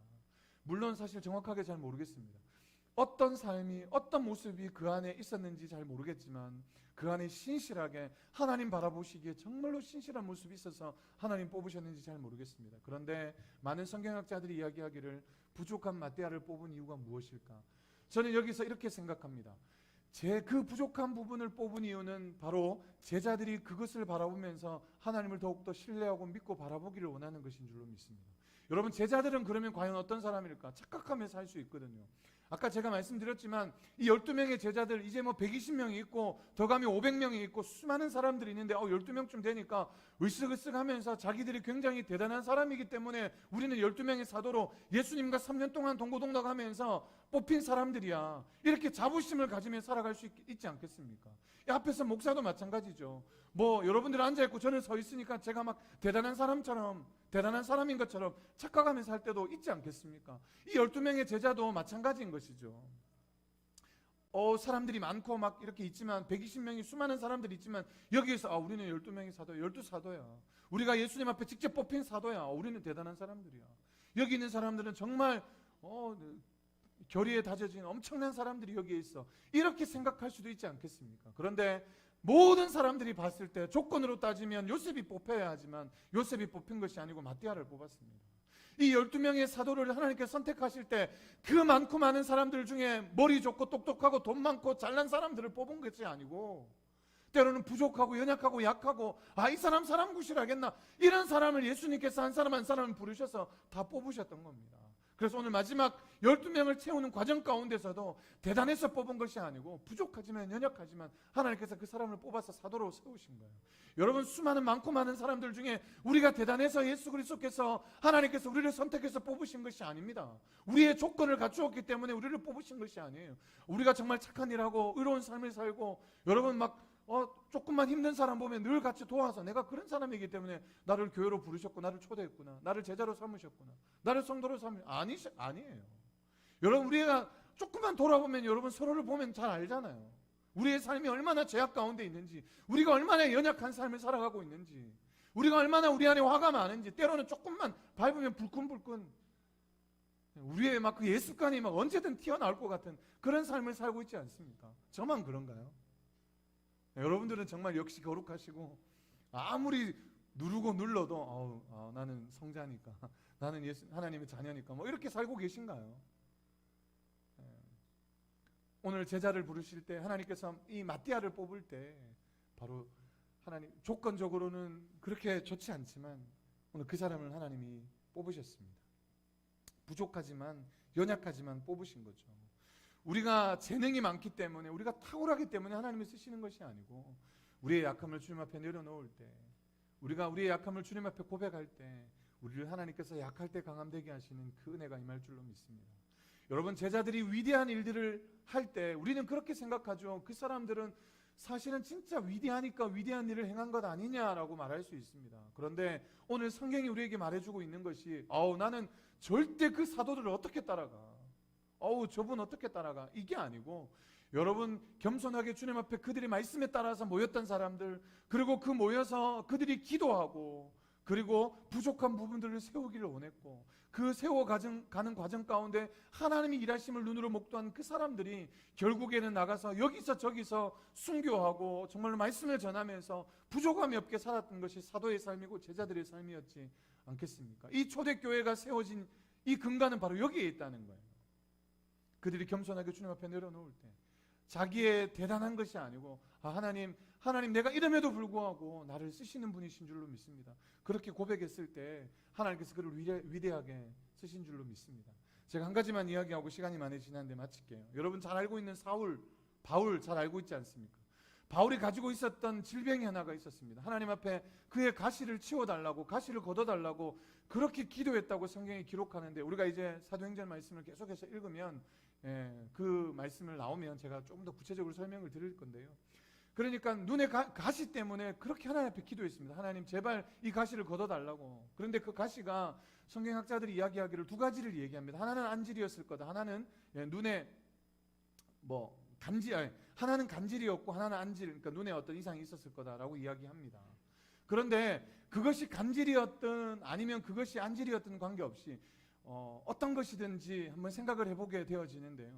물론 사실 정확하게 잘 모르겠습니다. 어떤 삶이, 어떤 모습이 그 안에 있었는지 잘 모르겠지만 그 안에 신실하게 하나님 바라보시기에 정말로 신실한 모습이 있어서 하나님 뽑으셨는지 잘 모르겠습니다. 그런데 많은 성경학자들이 이야기하기를 부족한 마띠아를 뽑은 이유가 무엇일까? 저는 여기서 이렇게 생각합니다. 그 부족한 부분을 뽑은 이유는 바로 제자들이 그것을 바라보면서 하나님을 더욱더 신뢰하고 믿고 바라보기를 원하는 것인 줄로 믿습니다. 여러분, 제자들은 그러면 과연 어떤 사람일까? 착각하며 살 수 있거든요. 아까 제가 말씀드렸지만 이 12명의 제자들, 이제 뭐 120명이 있고 더 가면 500명이 있고 수많은 사람들이 있는데 12명쯤 되니까 으쓱으쓱하면서 자기들이 굉장히 대단한 사람이기 때문에 우리는 12명의 사도로 예수님과 3년 동안 동고동락하면서 뽑힌 사람들이야, 이렇게 자부심을 가지며 살아갈 수 있지 않겠습니까? 이 앞에서 목사도 마찬가지죠. 뭐 여러분들 앉아있고 저는 서 있으니까 제가 막 대단한 사람인 것처럼 착각하며 살 때도 있지 않겠습니까? 이 12명의 제자도 마찬가지인 것이죠. 사람들이 많고 막 이렇게 있지만 120명이 수많은 사람들이 있지만 여기에서 우리는 12명의 사도, 12사도야. 우리가 예수님 앞에 직접 뽑힌 사도야. 우리는 대단한 사람들이야. 여기 있는 사람들은 정말 결의에 다져진 엄청난 사람들이 여기에 있어. 이렇게 생각할 수도 있지 않겠습니까? 그런데 모든 사람들이 봤을 때 조건으로 따지면 요셉이 뽑혀야 하지만 요셉이 뽑힌 것이 아니고 마띠아를 뽑았습니다. 이 12명의 사도를 하나님께서 선택하실 때 그 많고 많은 사람들 중에 머리 좋고 똑똑하고 돈 많고 잘난 사람들을 뽑은 것이 아니고, 때로는 부족하고 연약하고 약하고 이 사람 구실하겠나, 이런 사람을 예수님께서 한 사람 한 사람을 부르셔서 다 뽑으셨던 겁니다. 그래서 오늘 마지막 12명을 채우는 과정 가운데서도 대단해서 뽑은 것이 아니고 부족하지만 연약하지만 하나님께서 그 사람을 뽑아서 사도로 세우신 거예요. 여러분, 많고 많은 사람들 중에 우리가 대단해서 예수 그리스도께서 하나님께서 우리를 선택해서 뽑으신 것이 아닙니다. 우리의 조건을 갖추었기 때문에 우리를 뽑으신 것이 아니에요. 우리가 정말 착한 일하고 의로운 삶을 살고, 여러분 조금만 힘든 사람 보면 늘 같이 도와서 내가 그런 사람이기 때문에 나를 교회로 부르셨고 나를 초대했구나, 나를 제자로 삼으셨구나, 나를 성도로 아니에요. 여러분, 우리가 조금만 돌아보면 여러분 서로를 보면 잘 알잖아요. 우리의 삶이 얼마나 죄악 가운데 있는지, 우리가 얼마나 연약한 삶을 살아가고 있는지, 우리가 얼마나 우리 안에 화가 많은지, 때로는 조금만 밟으면 불끈불끈 우리의 그 예습관이 언제든 튀어나올 것 같은 그런 삶을 살고 있지 않습니까? 저만 그런가요? 여러분들은 정말 역시 거룩하시고 아무리 누르고 눌러도 나는 성자니까, 나는 하나님의 자녀니까 이렇게 살고 계신가요? 오늘 제자를 부르실 때 하나님께서 이 마띠아를 뽑을 때 바로 하나님 조건적으로는 그렇게 좋지 않지만 오늘 그 사람을 하나님이 뽑으셨습니다. 부족하지만 연약하지만 뽑으신 거죠. 우리가 재능이 많기 때문에, 우리가 탁월하기 때문에 하나님이 쓰시는 것이 아니고, 우리의 약함을 주님 앞에 내려놓을 때, 우리가 우리의 약함을 주님 앞에 고백할 때 우리를 하나님께서 약할 때 강함되게 하시는 그 은혜가 임할 줄로 믿습니다. 여러분, 제자들이 위대한 일들을 할 때 우리는 그렇게 생각하죠. 그 사람들은 사실은 진짜 위대하니까 위대한 일을 행한 것 아니냐라고 말할 수 있습니다. 그런데 오늘 성경이 우리에게 말해주고 있는 것이 나는 절대 그 사도들을 어떻게 따라가, 저분 어떻게 따라가, 이게 아니고, 여러분, 겸손하게 주님 앞에 그들의 말씀에 따라서 모였던 사람들, 그리고 그 모여서 그들이 기도하고 그리고 부족한 부분들을 세우기를 원했고, 그 세워가는 과정 가운데 하나님이 일하심을 눈으로 목도한 그 사람들이 결국에는 나가서 여기서 저기서 순교하고 정말로 말씀을 전하면서 부족함이 없게 살았던 것이 사도의 삶이고 제자들의 삶이었지 않겠습니까? 이 초대교회가 세워진 이 근간은 바로 여기에 있다는 거예요. 그들이 겸손하게 주님 앞에 내려놓을 때 자기의 대단한 것이 아니고 하나님 내가 이름에도 불구하고 나를 쓰시는 분이신 줄로 믿습니다. 그렇게 고백했을 때 하나님께서 그를 위대하게 쓰신 줄로 믿습니다. 제가 한 가지만 이야기하고 시간이 많이 지났는데 마칠게요. 여러분 잘 알고 있는 바울 잘 알고 있지 않습니까? 바울이 가지고 있었던 질병이 하나가 있었습니다. 하나님 앞에 그의 가시를 치워달라고, 가시를 걷어달라고 그렇게 기도했다고 성경이 기록하는데, 우리가 이제 사도행전 말씀을 계속해서 읽으면 그 말씀을 나오면 제가 조금 더 구체적으로 설명을 드릴 건데요. 그러니까 눈에 가시 때문에 그렇게 하나님 앞에 기도했습니다. 하나님 제발 이 가시를 걷어달라고. 그런데 그 가시가 성경학자들이 이야기하기를 두 가지를 얘기합니다. 하나는 안질이었을 거다. 하나는 눈에 하나는 간질이었고 하나는 안질, 그러니까 눈에 어떤 이상이 있었을 거다라고 이야기합니다. 그런데 그것이 간질이었든 아니면 그것이 안질이었든 관계없이 어떤 것이든지 한번 생각을 해보게 되어지는데요.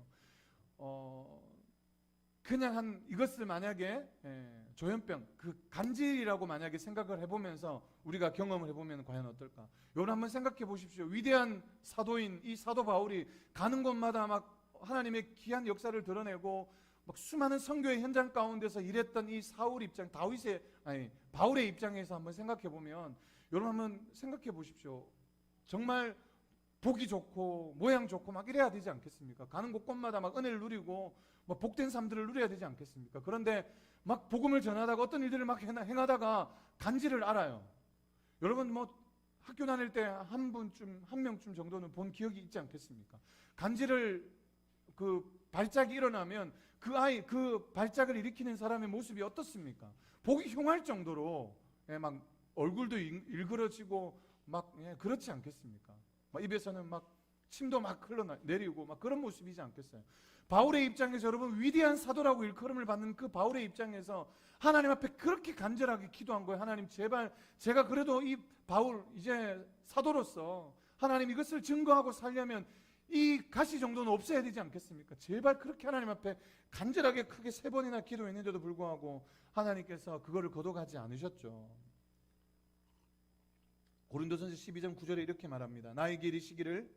그냥 한 이것을 만약에 조현병, 그 간질이라고 만약에 생각을 해보면서 우리가 경험을 해보면 과연 어떨까? 여러분 한번 생각해 보십시오. 위대한 사도인 이 사도 바울이 가는 곳마다 막 하나님의 귀한 역사를 드러내고 막 수많은 선교의 현장 가운데서 일했던 이 사울 입장, 바울의 입장에서 한번 생각해 보면 여러분 한번 생각해 보십시오. 정말 보기 좋고 모양 좋고 막 이래야 되지 않겠습니까? 가는 곳곳마다 막 은혜를 누리고 막 복된 삶들을 누려야 되지 않겠습니까? 그런데 막 복음을 전하다가 어떤 일들을 막 행하다가 간질을 알아요. 여러분 뭐 학교 다닐 때 한 명쯤 정도는 본 기억이 있지 않겠습니까? 간질을 그 발작이 일어나면 그 발작을 일으키는 사람의 모습이 어떻습니까? 보기 흉할 정도로 막 얼굴도 일그러지고 막 그렇지 않겠습니까? 막 입에서는 막 침도 막 흘러내리고 막 그런 모습이지 않겠어요? 바울의 입장에서 여러분 위대한 사도라고 일컬음을 받는 그 바울의 입장에서 하나님 앞에 그렇게 간절하게 기도한 거예요. 하나님 제발 제가 그래도 이 바울 이제 사도로서 하나님 이것을 증거하고 살려면 이 가시 정도는 없어야 되지 않겠습니까? 제발 그렇게 하나님 앞에 간절하게 크게 3번이나 기도했는데도 불구하고 하나님께서 그거를 거둬가지 않으셨죠. 고린도전서 12장 9절에 이렇게 말합니다. 나에게 이르시기를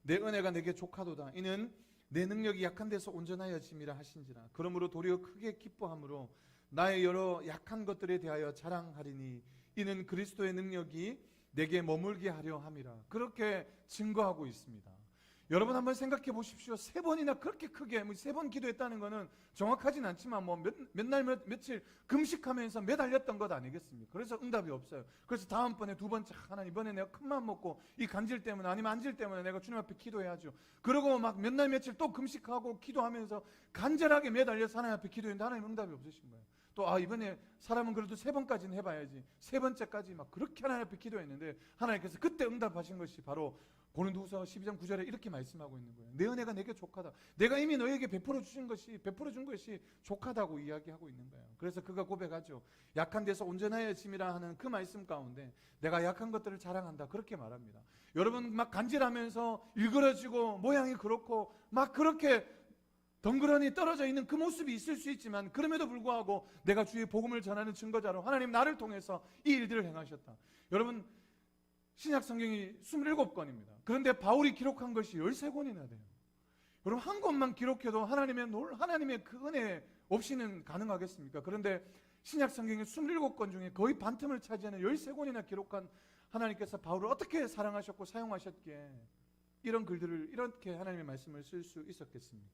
내 은혜가 내게 족하도다. 이는 내 능력이 약한 데서 온전하여짐이라 하신지라. 그러므로 도리어 크게 기뻐함으로 나의 여러 약한 것들에 대하여 자랑하리니 이는 그리스도의 능력이 내게 머물게 하려 함이라. 그렇게 증거하고 있습니다. 여러분 한번 생각해 보십시오. 3번이나 그렇게 크게 3번 기도했다는 것은 정확하진 않지만 뭐 몇 날 며칠 금식하면서 매달렸던 것 아니겠습니까? 그래서 응답이 없어요. 그래서 다음번에 2번째 하나님 이번에 내가 큰 마음 먹고 이 간질 때문에 아니면 안질 때문에 내가 주님 앞에 기도해야죠. 그러고 막 몇 날 며칠 또 금식하고 기도하면서 간절하게 매달려서 하나님 앞에 기도했는데 하나님 응답이 없으신 거예요. 또 이번에 사람은 그래도 3번까지는 해봐야지 3번째까지 막 그렇게 하나님 앞에 기도했는데 하나님께서 그때 응답하신 것이 바로 고린도후서 12장 9절에 이렇게 말씀하고 있는 거예요. 내 은혜가 내게 족하다. 내가 이미 너에게 베풀어 준 것이 족하다고 이야기하고 있는 거예요. 그래서 그가 고백하죠. 약한 데서 온전하여짐이라 하는 그 말씀 가운데 내가 약한 것들을 자랑한다. 그렇게 말합니다. 여러분 막 간질하면서 일그러지고 모양이 그렇고 막 그렇게 덩그러니 떨어져 있는 그 모습이 있을 수 있지만 그럼에도 불구하고 내가 주의 복음을 전하는 증거자로 하나님 나를 통해서 이 일들을 행하셨다. 여러분 신약 성경이 27권입니다. 그런데 바울이 기록한 것이 13권이나 돼요. 여러분 한 권만 기록해도 하나님의 그 은혜 없이는 가능하겠습니까? 그런데 신약 성경의 27권 중에 거의 반틈을 차지하는 13권이나 기록한 하나님께서 바울을 어떻게 사랑하셨고 사용하셨기에 이런 글들을 이렇게 하나님의 말씀을 쓸 수 있었겠습니까?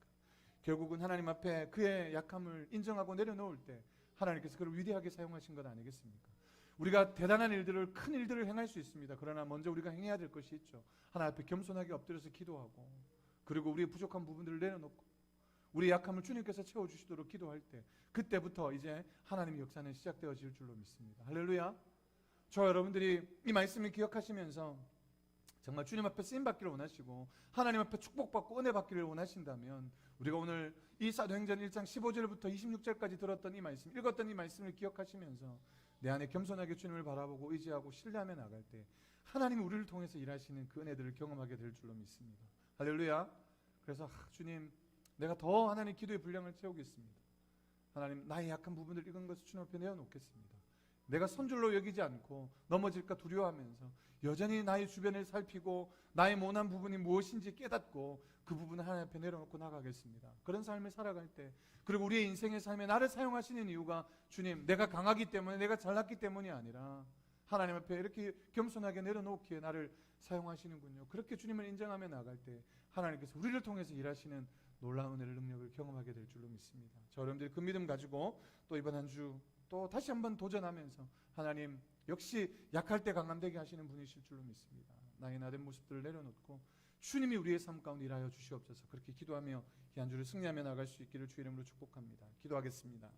결국은 하나님 앞에 그의 약함을 인정하고 내려놓을 때 하나님께서 그를 위대하게 사용하신 것 아니겠습니까? 우리가 대단한 일들을 큰 일들을 행할 수 있습니다. 그러나 먼저 우리가 행해야 될 것이 있죠. 하나님 앞에 겸손하게 엎드려서 기도하고 그리고 우리의 부족한 부분들을 내려놓고 우리의 약함을 주님께서 채워주시도록 기도할 때 그때부터 이제 하나님의 역사는 시작되어질 줄로 믿습니다. 할렐루야. 저와 여러분들이 이 말씀을 기억하시면서 정말 주님 앞에 쓰임받기를 원하시고 하나님 앞에 축복받고 은혜 받기를 원하신다면 우리가 오늘 이 사도행전 1장 15절부터 26절까지 들었던 이 말씀, 읽었던 이 말씀을 기억하시면서 내 안에 겸손하게 주님을 바라보고 의지하고 신뢰하며 나갈 때 하나님이 우리를 통해서 일하시는 그 은혜들을 경험하게 될 줄로 믿습니다. 할렐루야. 그래서 주님 내가 더 하나님 기도의 분량을 채우겠습니다. 하나님 나의 약한 부분을 익은 것을 주님 앞에 내어놓겠습니다. 내가 선줄로 여기지 않고 넘어질까 두려워하면서 여전히 나의 주변을 살피고 나의 모난 부분이 무엇인지 깨닫고 그 부분을 하나님 앞에 내려놓고 나가겠습니다. 그런 삶을 살아갈 때 그리고 우리의 인생의 삶에 나를 사용하시는 이유가 주님 내가 강하기 때문에 내가 잘났기 때문이 아니라 하나님 앞에 이렇게 겸손하게 내려놓기에 나를 사용하시는군요. 그렇게 주님을 인정하며 나갈 때 하나님께서 우리를 통해서 일하시는 놀라운 은혜를 능력을 경험하게 될 줄로 믿습니다. 저 여러분들이 그 믿음 가지고 또 이번 한 주 또 다시 한번 도전하면서 하나님 역시 약할 때 강함되게 하시는 분이실 줄로 믿습니다. 나의 나된 모습들을 내려놓고 주님이 우리의 삶 가운데 일하여 주시옵소서. 그렇게 기도하며 이 한 주를 승리하며 나갈 수 있기를 주의 이름으로 축복합니다. 기도하겠습니다.